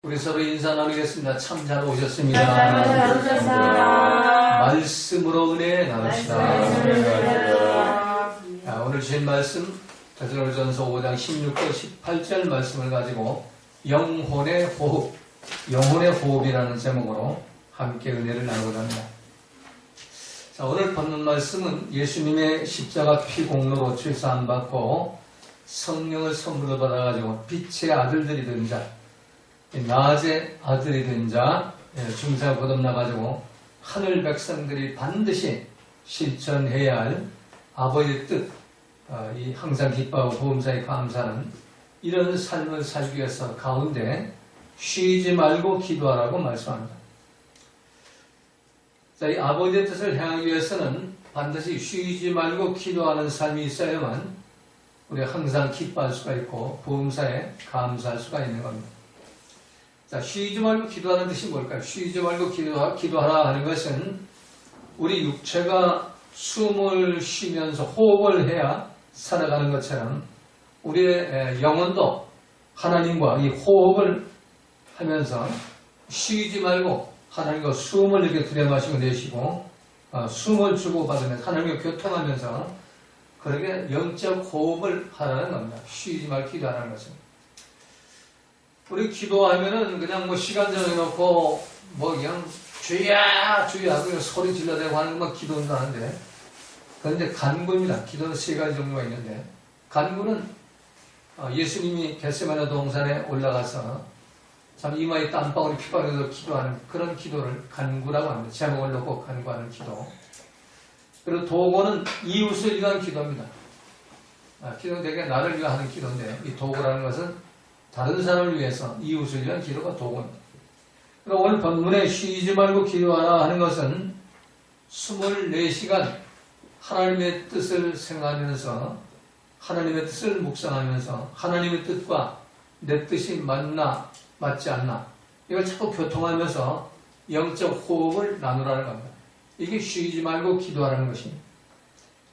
우리 서로 인사 나누겠습니다. 참 잘 오셨습니다. 잘 오셨습니다. 말씀으로 은혜 나눕시다. 오늘 주신 말씀 데살로니가전서 5장 16절 18절 말씀을 가지고 영혼의 호흡이라는 제목으로 함께 은혜를 나누고자 합니다. 자, 오늘 받는 말씀은 예수님의 십자가 피 공로로 죄사함 받고 성령을 선물로 받아가지고 빛의 아들들이 된 자, 낮의 아들이 된 자, 중세가 거듭나가지고 하늘 백성들이 반드시 실천해야 할 아버지의 뜻, 이 항상 기뻐하고 보험사에 감사하는 이런 삶을 살기 위해서 가운데 쉬지 말고 기도하라고 말씀합니다. 자, 이 아버지의 뜻을 향하기 위해서는 반드시 쉬지 말고 기도하는 삶이 있어야만 우리가 항상 기뻐할 수가 있고 보험사에 감사할 수가 있는 겁니다. 자, 쉬지 말고 기도하는 뜻이 뭘까요? 쉬지 말고 기도하라 하는 것은 우리 육체가 숨을 쉬면서 호흡을 해야 살아가는 것처럼 우리의 영혼도 하나님과 이 호흡을 하면서 쉬지 말고 하나님과 숨을 이렇게 들여마시고 내쉬고 숨을 주고받으면서 하나님과 교통하면서 그렇게 영적 호흡을 하라는 겁니다. 쉬지 말고 기도하라는 것은. 우리 기도하면은 그냥 뭐 시간 정해놓고 뭐 그냥 주야 하고 소리 질러대고 하는 것만 기도는 하는데, 그런데 간구입니다. 기도는 세 가지 종류가 있는데, 간구는 예수님이 겟세마네 동산에 올라가서 참 이마에 땀방울이 피바르면서 기도하는 그런 기도를 간구라고 합니다. 제목을 놓고 간구하는 기도. 그리고 도구는 이웃을 위한 기도입니다. 기도는 되게 나를 위하는 기도인데, 이 도구라는 것은 다른 사람을 위해서 이웃을 위한 기도가 도구입니다. 그리고 오늘 본문에 쉬지 말고 기도하라 하는 것은 24시간 하나님의 뜻을 생각하면서 하나님의 뜻을 묵상하면서 하나님의 뜻과 내 뜻이 맞나 맞지 않나 이걸 자꾸 교통하면서 영적 호흡을 나누라는 겁니다. 이게 쉬지 말고 기도하라는 것입니다.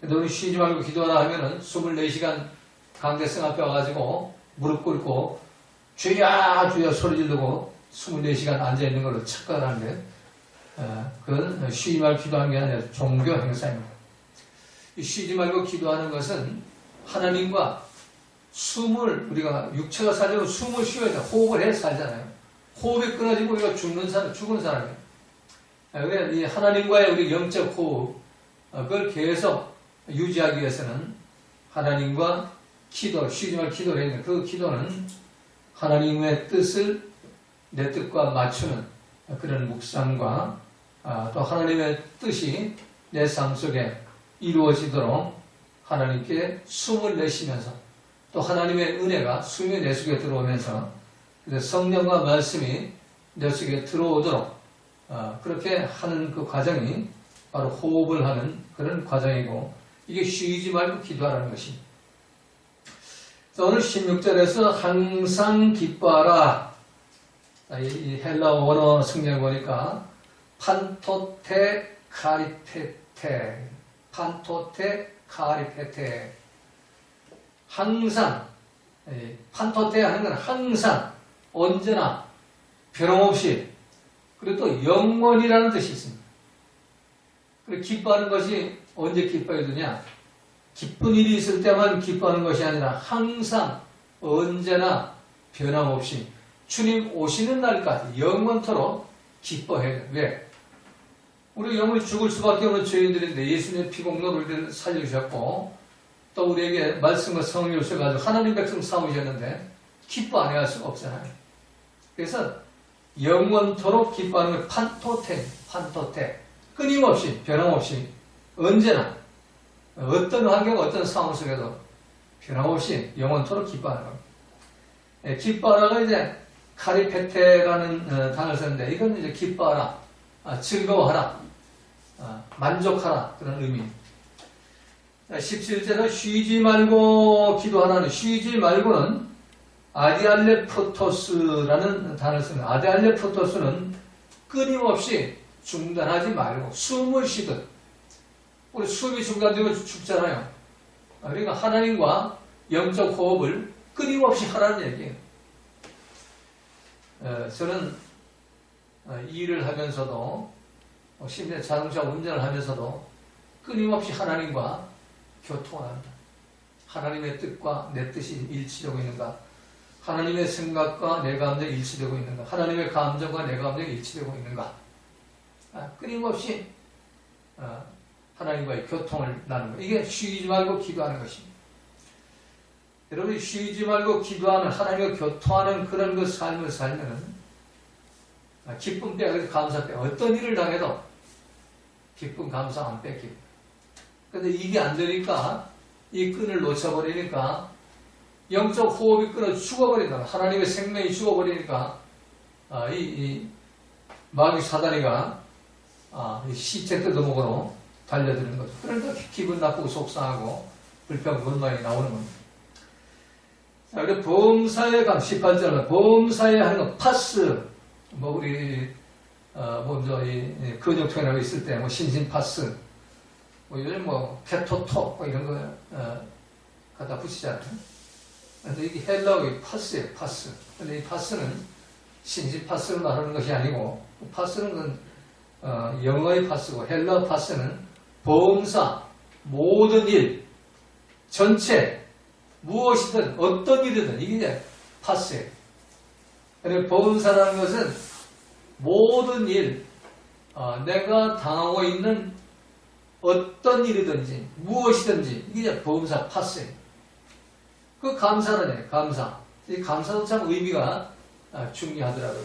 너는 쉬지 말고 기도하라 하면은 24시간 강대성 앞에 와가지고 무릎 꿇고 주야 소리 지르고 24시간 앉아있는 걸로 착각하는데, 그건 쉬지 말고 기도하는 게 아니라 종교 행사입니다. 이 쉬지 말고 기도하는 것은 하나님과 숨을, 우리가 육체가 살려면 숨을 쉬어야 돼. 호흡을 해야 살잖아요. 호흡이 끊어지고 우리가 죽은 사람이에요. 그래서 이 하나님과의 우리 영적 호흡, 그걸 계속 유지하기 위해서는 하나님과 기도, 쉬지 말고 기도를 해야 돼요. 그 기도는 하나님의 뜻을 내 뜻과 맞추는 그런 묵상과 또 하나님의 뜻이 내 삶 속에 이루어지도록 하나님께 숨을 내쉬면서 또 하나님의 은혜가 숨이 내 속에 들어오면서 성령과 말씀이 내 속에 들어오도록 그렇게 하는 그 과정이 바로 호흡을 하는 그런 과정이고, 이게 쉬지 말고 기도하라는 것입니다. 오늘 16절에서 항상 기뻐하라. 이 헬라어 원어 성경을 보니까 판토테 카리페테, 항상, 판토테 하는 건 항상, 언제나, 변함없이, 그리고 또 영원이라는 뜻이 있습니다. 그리고 기뻐하는 것이 언제 기뻐해야 되냐? 기쁜 일이 있을 때만 기뻐하는 것이 아니라 항상, 언제나, 변함없이 주님 오시는 날까지 영원토록 기뻐해야 돼요. 왜? 우리 영원히 죽을 수밖에 없는 죄인들인데 예수님의 피공로로 우리를 살려주셨고 또 우리에게 말씀과 성령을 주셔가지고 하나님 백성 삼으셨는데 기뻐 안 할 수가 없잖아요. 그래서 영원토록 기뻐하는 게 판토테, 끊임없이, 변함없이, 언제나 어떤 환경, 어떤 상황 속에도 변함없이 영원토록 기뻐하는 겁니다. 기뻐하라가 이제 카리페테라는 단어를 썼는데, 이건 이제 기뻐하라, 즐거워하라, 만족하라, 그런 의미입니다. 17절은 쉬지 말고 기도하라는, 쉬지 말고는 아디알레프토스라는 단어를 씁니다. 아디알레프토스는 끊임없이 중단하지 말고 숨을 쉬듯, 우리 숨이 중단되면 죽잖아요. 그러니까 하나님과 영적 호흡을 끊임없이 하라는 얘기예요. 저는 일을 하면서도 심지어 자동차 운전을 하면서도 끊임없이 하나님과 교통을 한다. 하나님의 뜻과 내 뜻이 일치되고 있는가? 하나님의 생각과 내 감정이 일치되고 있는가? 하나님의 감정과 내 감정이 일치되고 있는가? 끊임없이 하나님과의 교통을 나누는 것. 이게 쉬지 말고 기도하는 것입니다. 여러분이 쉬지 말고 기도하는 하나님과 교통하는 그런 그 삶을 살면은 기쁨 빼앗기고 감사 빼앗기고 어떤 일을 당해도 기쁨 감사 안 뺏기고. 근데 이게 안 되니까 이 끈을 놓쳐버리니까 영적 호흡이 끊어 죽어버린다. 하나님의 생명이 죽어버리니까 이 마귀 사다리가 시체 뜯어먹으러 달려드는 거죠. 그러니까 기분 나쁘고 속상하고 불평 불만이 나오는 겁니다. 자, 그리고 범사에 감 18절은 범사에 하는 건 파스. 우리 먼저 이 근육통이라고 있을 때 신신 파스. 요즘 페토톡 이런 거 갖다 붙이잖아요. 근데 이게 헬라어의 파스예요, 파스. 근데 이 파스는 신신 파스를 말하는 것이 아니고, 파스는 영어의 파스고, 헬라어 파스는 범사, 모든 일, 전체, 무엇이든, 어떤 일이든, 이게 이제 파스예요. 그리고 범사라는 것은 모든 일, 내가 당하고 있는 어떤 일이든지, 무엇이든지, 이게 이제 범사, 파스예요. 그 감사는 감사. 이 감사도 참 의미가 중요하더라고요.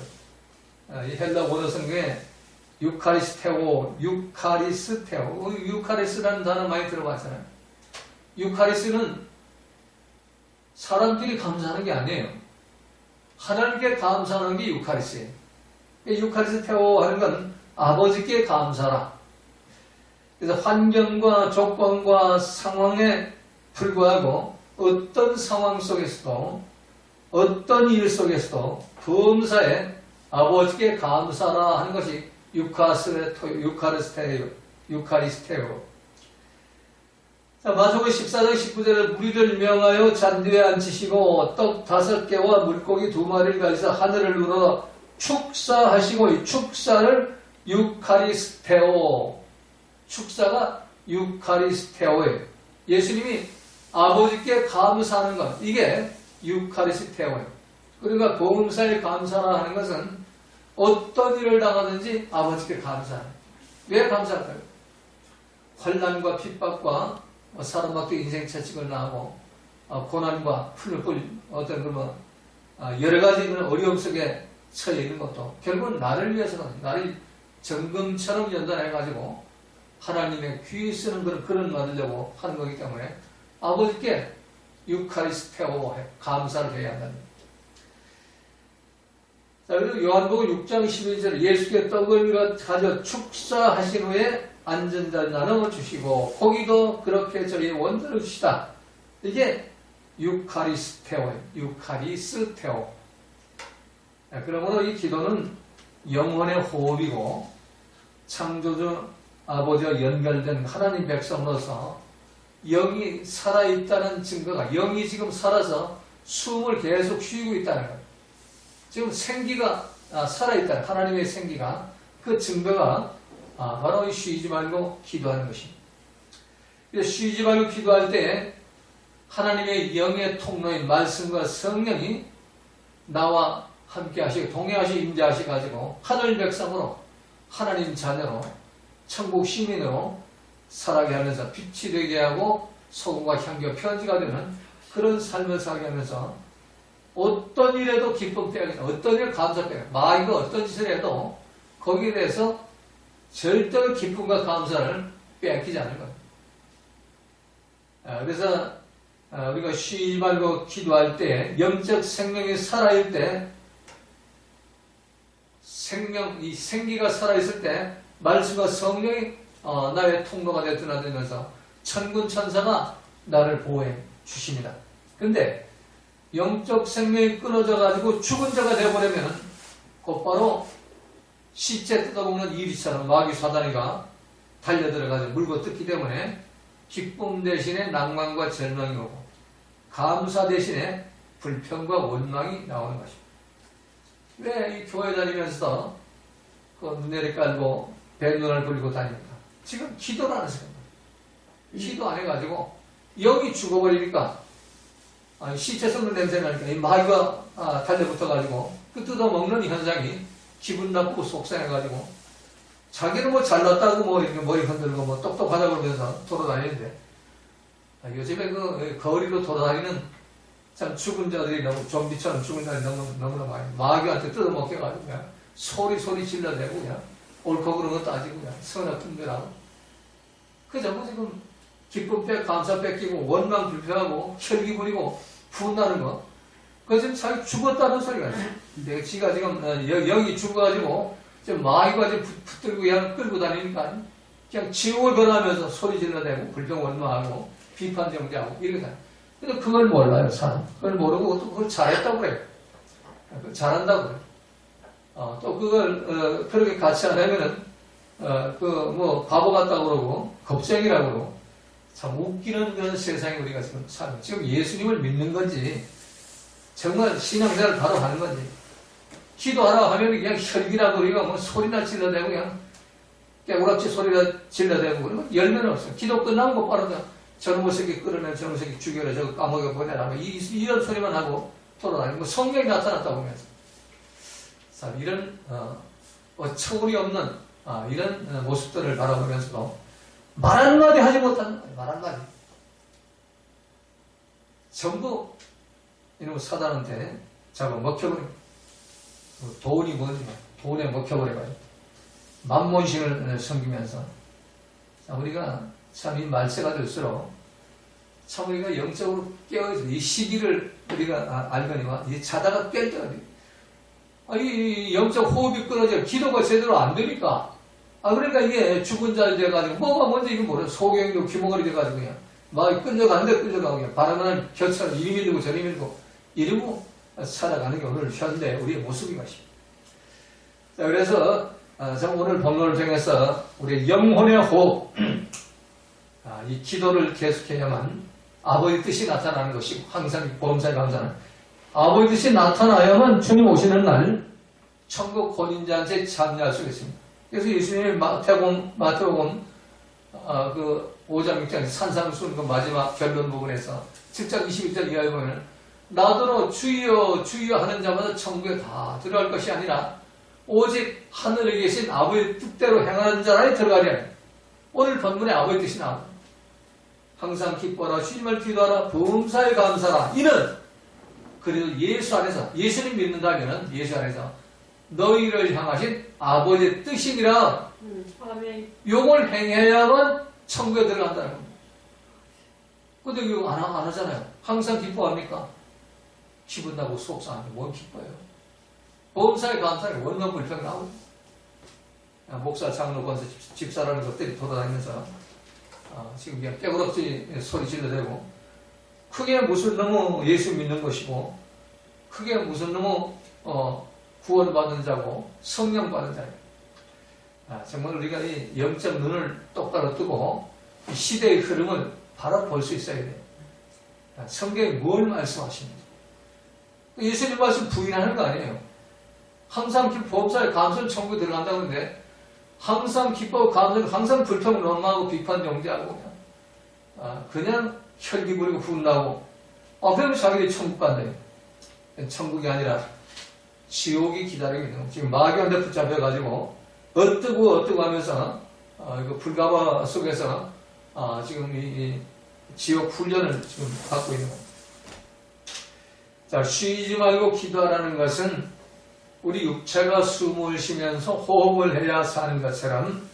이 헬라 원어 성경에 유카리스테오, 유카리스라는 단어 많이 들어봤잖아요. 유카리스는 사람들이 감사하는 게 아니에요. 하나님께 감사하는 게 유카리스예요. 유카리스테오 하는 건 아버지께 감사라. 그래서 환경과 조건과 상황에 불구하고 어떤 상황 속에서도 어떤 일 속에서도 범사에 아버지께 감사라 하는 것이 유카리스테오. 자, 마태복음 14장 19절에 무리를 명하여 잔디에 앉히시고 떡 5개와 물고기 2마리를 가지사 하늘을 우러러 축사하시고 이 축사를 유카리스테오. 축사가 유카리스테오예요. 예수님이 아버지께 감사하는 것, 이게 유카리스테오예요. 그러니까 범사에 감사라 하는 것은 어떤 일을 당하든지 아버지께 감사해요. 왜 감사할까요? 환난과 핍박과 사람밖에 인생 채찍을 나고 고난과 어떤 여러 가지 어려움 속에 처해 있는 것도 결국은 나를 위해서는 나를 정금처럼 연단해가지고 하나님의 귀에 쓰는 그런 받으려고 하는 거기 때문에 아버지께 유카리스테오 감사를 해야 한다는 거예요. 자, 그리고 요한복음 6장 12절에 예수께 떡을 가져 축사하신 후에 앉은 자를 나눠 주시고 고기도 그렇게 저희의 원대로 주시다. 이게 유카리스테오예요. 유카리스테오. 그러므로 이 기도는 영혼의 호흡이고 창조주 아버지와 연결된 하나님 백성으로서 영이 살아있다는 증거가 영이 지금 살아서 숨을 계속 쉬고 있다는 거예요. 지금 생기가 살아있다는 하나님의 생기가 그 증거가 바로 쉬지 말고 기도하는 것입니다. 쉬지 말고 기도할 때 하나님의 영의 통로인 말씀과 성령이 나와 함께 하시고 동행하시고 임재하셔가지고 하늘 백성으로 하나님 자녀로 천국 시민으로 살아가게 하면서 빛이 되게 하고 소금과 향기와 편지가 되는 그런 삶을 살게 하면서 어떤 일에도 기쁨 빼앗기다. 어떤 일 감사 빼앗기다. 마귀가 어떤 짓을 해도 거기에 대해서 절대 기쁨과 감사를 빼앗기지 않는 거예요. 그래서 우리가 쉬지 말고 기도할 때 영적 생명이 살아있을 때 이 생기가 살아있을 때 말씀과 성령이 나의 통로가 되어 드나들면서 천군 천사가 나를 보호해 주십니다. 근데 영적 생명이 끊어져 가지고 죽은 자가 되어버리면 곧바로 시체 뜯어먹는 이리처럼 마귀 사다리가 달려들어가지고 물고 뜯기 때문에 기쁨 대신에 낭만과 절망이 오고 감사 대신에 불평과 원망이 나오는 것입니다. 왜 이 교회 다니면서도 그 눈에를 깔고 뱃눈을 굴리고 다닙니까? 지금 기도를 안 하세요. 기도 안 해가지고 영이 죽어버리니까 시체 썩는 냄새 나니까 이 마귀가 달려붙어가지고 그 뜯어먹는 현상이 기분 나쁘고 속상해가지고 자기는 뭐 잘났다고 뭐 이렇게 머리 흔들고 뭐 똑똑하다고 그러면서 돌아다니는데 요즘에 그 거리로 돌아다니는 참 죽은 자들이 너무 좀비처럼 죽은 자들이 너무나 많이 마귀한테 뜯어먹혀가지고 그냥 소리 질러대고 그냥 옳고 그른 거 따지고 그냥 선악 분별하고 그저 뭐 지금 기쁨 감사 뺏기고 원망 불평하고 혈기 부리고 분나는 거 그거 지금 자기 죽었다는 소리가 있어요. 근데 지가 지금 영이 죽어가지고 지금 마귀가 지금 붙들고 그냥 끌고 다니니까 그냥 지옥을 변하면서 소리 질러대고 불평 원망하고 비판 정죄하고 이러다. 근데 그걸 몰라요, 사람. 그걸 모르고 또 그걸 잘했다고 그래요. 그걸 잘한다고 그래요. 또 그걸 그렇게 같이 안 하면은 뭐 바보 같다고 그러고 겁쟁이라고 그러고 참 웃기는 그런 세상에 우리가 지금 살아요. 지금 예수님을 믿는 건지 정말 신앙생활을 바로 하는 건지 기도하라 하면 그냥 혈기나 우리가 뭐 소리나 질러대고 그냥 깨우락지 소리나 질러대고 그러면 열매는 없어요. 기도 끝나면 곧바로 저놈의 새끼 끌어내 저놈의 새끼 죽여라 저거 감옥에 보내라 뭐 이런 소리만 하고 돌아다니고 뭐 성령이 나타났다고 하면서 참 이런 처울이 없는 이런 모습들을 바라보면서도 말 한마디 하지 못하는 말 한마디 전부 이놈의 사단한테 잡아 먹혀버립니다. 돈이 뭔지 돈에 먹혀버려가지고 만몬신을 섬기면서 우리가 참 이 말세가 될수록 참 우리가 영적으로 깨어있어 이 시기를 우리가 알거니와 이 자다가 깰 때가 돼. 이 영적 호흡이 끊어져 기도가 제대로 안 되니까 그러니까 이게 죽은 자리 돼가지고 뭐가 뭔지 이거 모르겠어. 소경도 귀머거리 돼가지고 그냥 막 끌려가는데 끌려가고 그냥 바람은 겨처럼 이리 밀고 저리 밀고 이러고 살아가는 게 오늘 현대 우리의 모습인 것입니다. 자, 그래서 오늘 본문을 통해서 우리의 영혼의 호흡 이 기도를 계속해야만 아버지 뜻이 나타나는 것이고 항상 보험사에 감사는 아버지 뜻이 나타나야만 주님 오시는 날 천국 혼인자한테 참여할 수 있습니다. 그래서 예수님이 마태복음 그 5장 6장 산상수훈 그 마지막 결론 부분에서 7장 21절 이하에 보면 나더러 주여 주여 하는 자마다 천국에 다 들어갈 것이 아니라 오직 하늘에 계신 아버지의 뜻대로 행하는 자라에 들어가랴. 오늘 본문에 아버지 뜻이 나옵니다. 항상 기뻐라 주님을 기도하라 범사에 감사라. 이는 그래도 예수 안에서 예수님 믿는다면 예수 안에서 너희를 향하신 아버지의 뜻이니라. 요걸 행해야만 천국에 들어간다는 겁니다. 근데 이거 안 하잖아요. 항상 기뻐합니까? 기분 나고 속상한데 뭘 기뻐요? 범사에 감사해 원망 불평 나오고 목사 장로 권사 집사라는 것들이 돌아다니면서 지금 그냥 깨구락지 소리 질러대고 크게 무슨 너무 예수 믿는 것이고 크게 무슨 너무 구원받는 자고 성령 받는 자예요. 정말 우리가 이 영적 눈을 똑바로 뜨고 이 시대의 흐름을 바로 볼 수 있어야 돼요. 성경이 뭘 말씀하시는지 예수님 말씀 부인하는 거 아니에요. 항상 범사에 감사를 천국에 들어간다고 하는데 항상 기뻐하고 감사하고 항상 불평을 원망하고 비판 정죄하고 그냥 혈기 부리고 분나고 그러면 자기들이 천국 간대요. 천국이 아니라 지옥이 기다리고 있는 거예요. 지금 마귀한테 붙잡혀가지고 어뜨고 하면서 이거 불가마 속에서 지금 이 지옥 훈련을 지금 받고 있는 거예요. 자, 쉬지 말고 기도하라는 것은 우리 육체가 숨을 쉬면서 호흡을 해야 사는 것처럼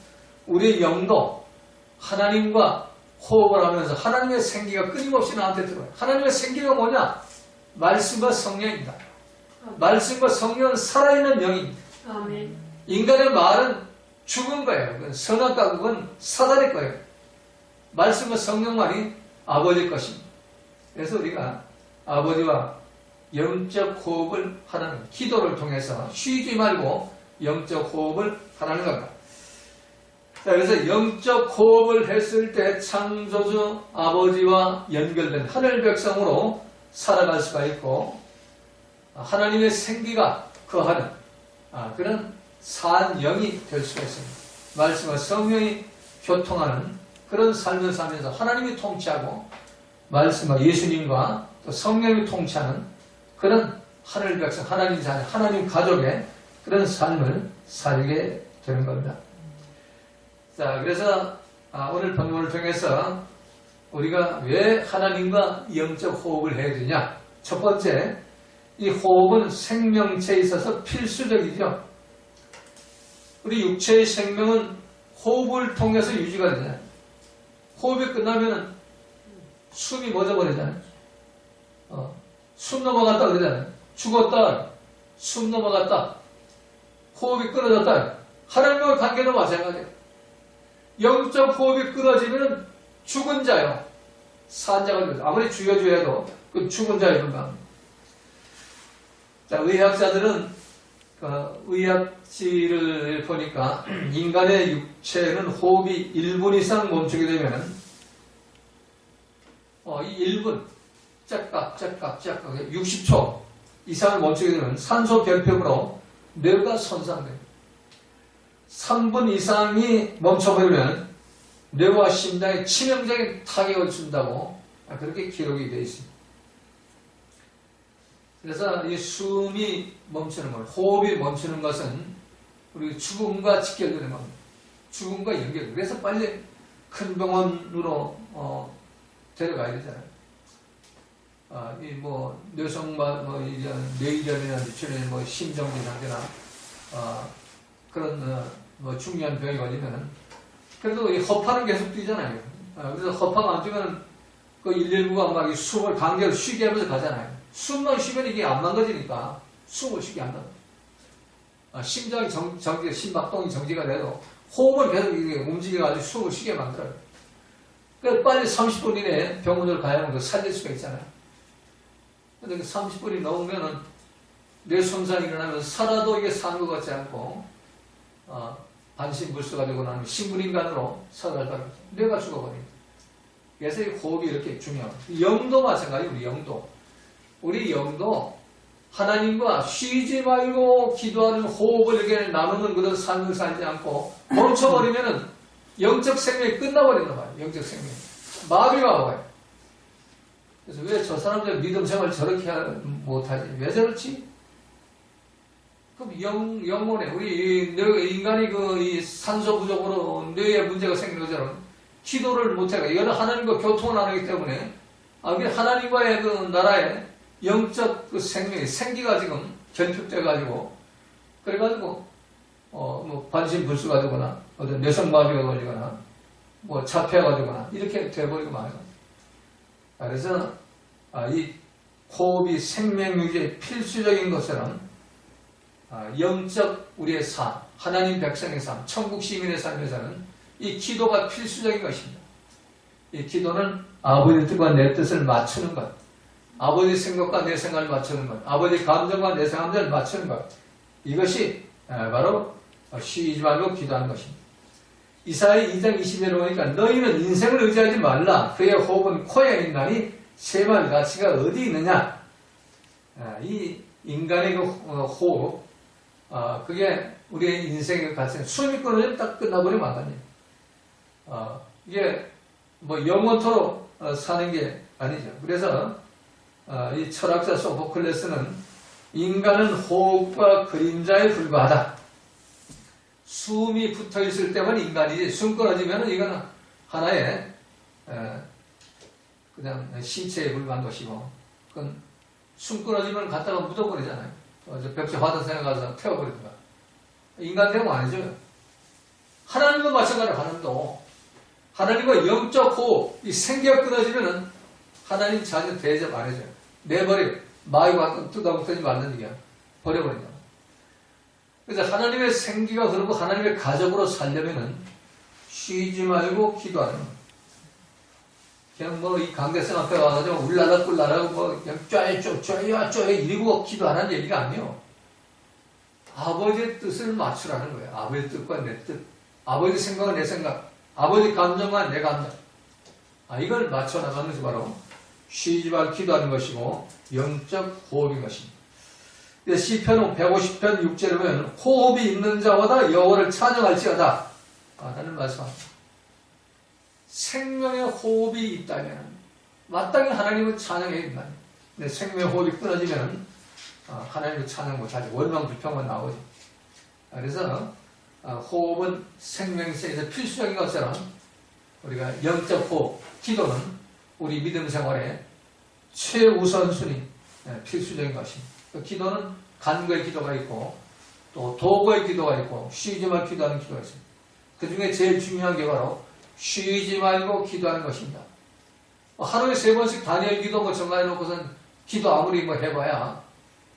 우리 영도 하나님과 호흡을 하면서 하나님의 생기가 끊임없이 나한테 들어와요. 하나님의 생기가 뭐냐? 말씀과 성령입니다. 말씀과 성령은 살아있는 영입니다. 아멘. 인간의 말은 죽은 거예요. 선악과 그건 사단의 거예요. 말씀과 성령만이 아버지의 것입니다. 그래서 우리가 아버지와 영적 호흡을 하라는 기도를 통해서 쉬지 말고 영적 호흡을 하라는 겁니다. 자, 그래서 영적 호흡을 했을 때 창조주 아버지와 연결된 하늘 백성으로 살아갈 수가 있고 하나님의 생기가 거하는 그런 산영이 될 수가 있습니다. 말씀과 성령이 교통하는 그런 삶을 살면서 하나님이 통치하고 말씀과 예수님과 또 성령이 통치하는 그런 하늘 백성, 하나님 자녀, 하나님 가족의 그런 삶을 살게 되는 겁니다. 자, 그래서 오늘 본문을 통해서 우리가 왜 하나님과 영적 호흡을 해야 되냐? 첫 번째, 이 호흡은 생명체에 있어서 필수적이죠. 우리 육체의 생명은 호흡을 통해서 유지가 되잖아요. 호흡이 끝나면 숨이 멎어버리잖아요. 숨 넘어갔다 그러잖아요. 죽었다, 숨 넘어갔다, 호흡이 끊어졌다. 하나님과의 관계도 마찬가지예요. 영적 호흡이 끊어지면 죽은 자요. 산 자가 되죠. 아무리 죽여줘야 해도 그 죽은 자에 불과합니다. 자, 의학자들은 의학지를 보니까 인간의 육체는 호흡이 1분 이상 멈추게 되면 이 1분 짝깍 60초 이상을 멈추게 되면 산소 결핍으로 뇌가 손상됩니다. 3분 이상이 멈춰버리면 뇌와 심장에 치명적인 타격을 준다고 그렇게 기록이 되어 있습니다. 그래서 이 숨이 멈추는 것, 호흡이 멈추는 것은 우리 죽음과 직결되는 겁니다. 죽음과 연결. 그래서 빨리 큰 병원으로 데려가야 되잖아요. 뇌성마, 뇌이전이나 뇌출혈, 심정지 상태나 그런 중요한 병이 걸리면은 그래도 이 허파는 계속 뛰잖아요. 그래서 허파가 안 뛰면 그 119가 막 숨을 강제로 쉬게 하면서 가잖아요. 숨만 쉬면 이게 안 망가지니까 숨을 쉬게 한다. 심장이 심박동이 정지가 돼도 호흡을 계속 움직여가지고 숨을 쉬게 만들어요. 그래서 빨리 30분 이내에 병원으로 가야 하면 살릴 수가 있잖아요. 근데 30분이 넘으면은 뇌 손상이 일어나면서 살아도 이게 사는 것 같지 않고, 반신불수가 되고 나면 식물인간으로 살아가다가 뇌가 죽어버립니다. 그래서 이 호흡이 이렇게 중요합니다. 영도 마찬가지예요. 우리 영도 하나님과 쉬지 말고 기도하는 호흡을 이렇게 나누는 그런 삶을 살지 않고 멈춰버리면은 영적 생명이 끝나버린단 말이에요. 영적 생명이. 마비가 와요. 그래서 왜 저 사람들 믿음 생활 저렇게 못하지? 왜 저렇지? 그럼 영혼에, 우리 인간이 이 산소 부족으로 뇌에 문제가 생기는 것처럼 기도를 못해가. 이거는 하나님과 교통을 안 하기 때문에, 하나님과의 그 나라의 영적 그 생기가 지금 결핍돼가지고, 그래가지고, 반신불수가 되거나, 어떤 뇌성마비가 걸리거나, 자폐가 되거나, 이렇게 돼버리고 말이죠. 그래서, 이 호흡이 생명유지에 필수적인 것처럼, 영적 우리의 삶, 하나님 백성의 삶, 천국 시민의 삶에서는 이 기도가 필수적인 것입니다. 이 기도는 아버지 뜻과 내 뜻을 맞추는 것, 아버지 생각과 내 생각을 맞추는 것, 아버지 감정과 내 감정을 맞추는 것, 이것이 바로 쉬지 말고 기도하는 것입니다. 이사야 2장 20절에 보니까 너희는 인생을 의지하지 말라. 그의 호흡은 코에 있나니 세마리 가치가 어디 있느냐. 이 인간의 그 호흡, 그게 우리의 인생의 가치는 숨이 끊어지면 딱 끝나버리면 안 됩니다. 이게 영원토록 사는 게 아니죠. 그래서 이 철학자 소포클레스는 인간은 호흡과 그림자에 불과하다. 숨이 붙어 있을 때만 인간이지, 숨 끊어지면 이거는 하나의 그냥 신체에 불과한 것이고, 그건 숨 끊어지면 갖다가 묻어버리잖아요. 벽지 화단생에 가서 태워버린다. 인간 태우면 아니죠. 하나님도 마찬가지로 하나님과 영적 호흡, 이 생기가 끊어지면은 하나님 자녀 대접 안 해줘요. 내버려. 마귀가 뜯어먹더니 맞는 얘기야. 버려버린다. 그래서 하나님의 생기가 흐르고 하나님의 가족으로 살려면은 쉬지 말고 기도하는 거예요. 그냥 이 강대성 앞에 와가지고 울라라 꿀라라고 그냥 쪼야 이러고 기도하는 얘기가 아니에요. 아버지의 뜻을 맞추라는 거예요. 아버지 뜻과 내 뜻, 아버지 생각과 내 생각, 아버지 감정과 내 감정. 이걸 맞춰 나가는 것이 바로 쉬지 말고 기도하는 것이고 영적 호흡인 것입니다. 시편 150편 6절에 보면 호흡이 있는 자마다 여호와를 찬양할지어다 라는 말씀합니다. 생명의 호흡이 있다면 마땅히 하나님을 찬양해야 된다. 근데 생명의 호흡이 끊어지면 하나님을 찬양 못하죠. 원망불평만 나오죠. 그래서 호흡은 생명체에서 필수적인 것처럼 우리가 영적 호흡, 기도는 우리 믿음 생활에 최우선순위, 필수적인 것입니다. 기도는 간구의 기도가 있고 또 도구의 기도가 있고 쉬지 말고 기도하는 기도가 있습니다. 그 중에 제일 중요한 게 바로 쉬지 말고 기도하는 것입니다. 하루에 3번씩 다니엘 기도 정해놓고선 기도 아무리 해봐야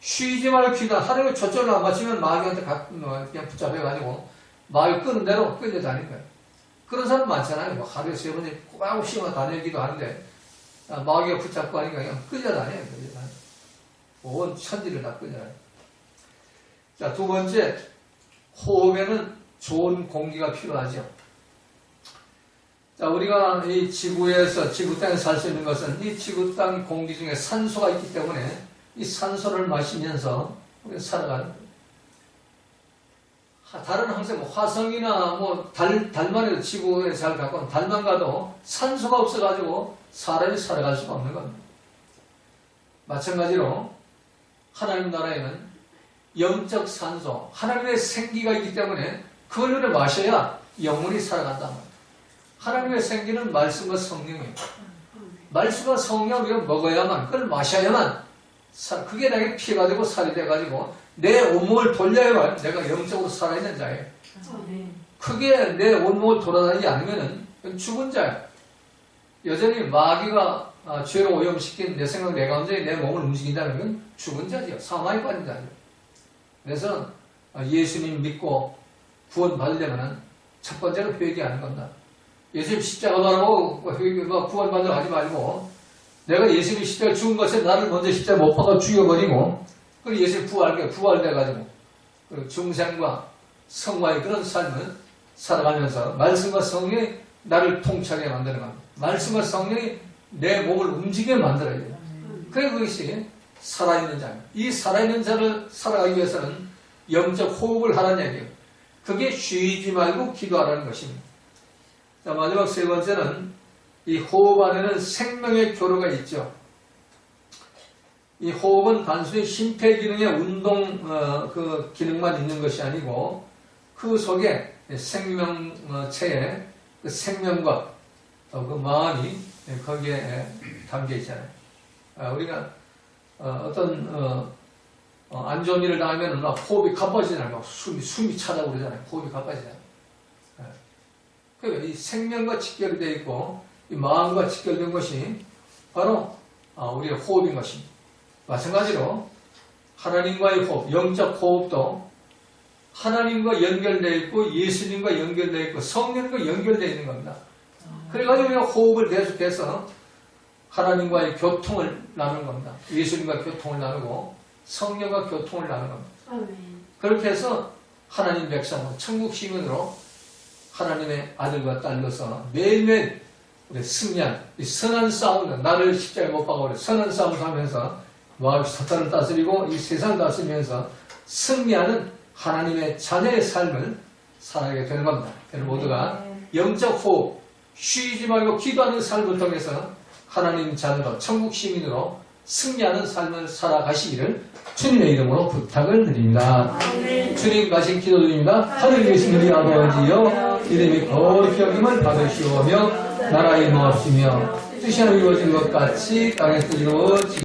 쉬지 말고 기도하는, 하루에 초점을 안 맞추면 마귀한테 그냥 붙잡혀가지고 마귀 끄는 대로 끌려다니는 거예요. 그런 사람 많잖아요. 하루에 3번씩 꼬박꼬박 다니엘 기도하는데 마귀가 붙잡고 하니까 그냥 끌려다녀요. 온 천지를 다 끌려요. 자, 두 번째, 호흡에는 좋은 공기가 필요하죠. 자, 우리가 이 지구에서, 지구 땅에 살 수 있는 것은 이 지구 땅 공기 중에 산소가 있기 때문에 이 산소를 마시면서 우리가 살아가는 거예요. 다른 항상 화성이나 달만 해도 지구에 잘 가까운 달만 가도 산소가 없어가지고 사람이 살아갈 수가 없는 겁니다. 마찬가지로 하나님 나라에는 영적 산소, 하나님의 생기가 있기 때문에 그걸 마셔야 영혼이 살아간단 말이에요. 하나님의 생기는 말씀과 성령이에요. 말씀과 성령을 우리가 먹어야만, 그걸 마셔야만, 그게 나에게 피가 되고 살이 돼가지고 내 온몸을 돌려야만 내가 영적으로 살아있는 자예요. 그게 내 온몸을 돌아다니지 않으면 죽은 자예요. 여전히 마귀가 죄로 오염시킨 내 생각, 내 감정이 내 몸을 움직인다는 건 죽은 자지요. 사망에 빠진 자죠. 그래서 예수님 믿고 구원받으려면 첫 번째로 회개하는 겁니다. 예수님 십자가 바라고 구원받으러 하지 말고 내가 예수님 십자가 죽은 것에 나를 먼저 십자가 못 박아 죽여버리고 그리고 예수님 부활돼가지고 중생과 성화의 그런 삶을 살아가면서 말씀과 성령이 나를 통치하게 만드는 겁니다. 말씀과 성령이 내 몸을 움직이게 만들어야 돼요. 그래서 그것이 살아있는 자입니다. 이 살아있는 자를 살아가기 위해서는 영적 호흡을 하라는 얘기예요. 그게 쉬지 말고 기도하라는 것입니다. 자, 마지막 세 번째는 이 호흡 안에는 생명의 교류가 있죠. 이 호흡은 단순히 심폐기능의 운동 그 기능만 있는 것이 아니고 그 속에 생명체의 그 생명과 그 마음이 거기에 담겨 있잖아요. 우리가 어떤 안 좋은 일을 당하면 막 호흡이 가빠지잖아요. 막 숨이 차다고 그러잖아요. 호흡이 가빠지잖아요. 이 생명과 직결이 되어 있고 이 마음과 직결된 것이 바로 우리의 호흡인 것입니다. 마찬가지로 하나님과의 호흡, 영적 호흡도 하나님과 연결되어 있고 예수님과 연결되어 있고 성령과 연결되어 있는 겁니다. 그래가지고 우리가 호흡을 계속해서 하나님과의 교통을 나누는 겁니다. 예수님과 교통을 나누고 성령과 교통을 나누는 겁니다. 그렇게 해서 하나님 백성은 천국 시민으로 하나님의 아들과 딸로서 매일매일 우리 승리한 이 선한 싸움을, 나를 십자가에 못 박아 선한 싸움을 하면서 사탄을 다스리고 이 세상을 다스리면서 승리하는 하나님의 자녀의 삶을 살아가게 되는 겁니다. 여러분 모두가 영적 호흡, 쉬지 말고 기도하는 삶을 통해서 하나님 자녀로 천국 시민으로 승리하는 삶을 살아가시기를 주님의 이름으로 부탁을 드립니다. 주님 가신 기도드립니다. 하늘에 계신 우리 아버지여, 이름이 거룩히 여김을 받으시오며 나라의 임하옵시며 뜻이 이루어진 것 같이 땅에서 이루어지고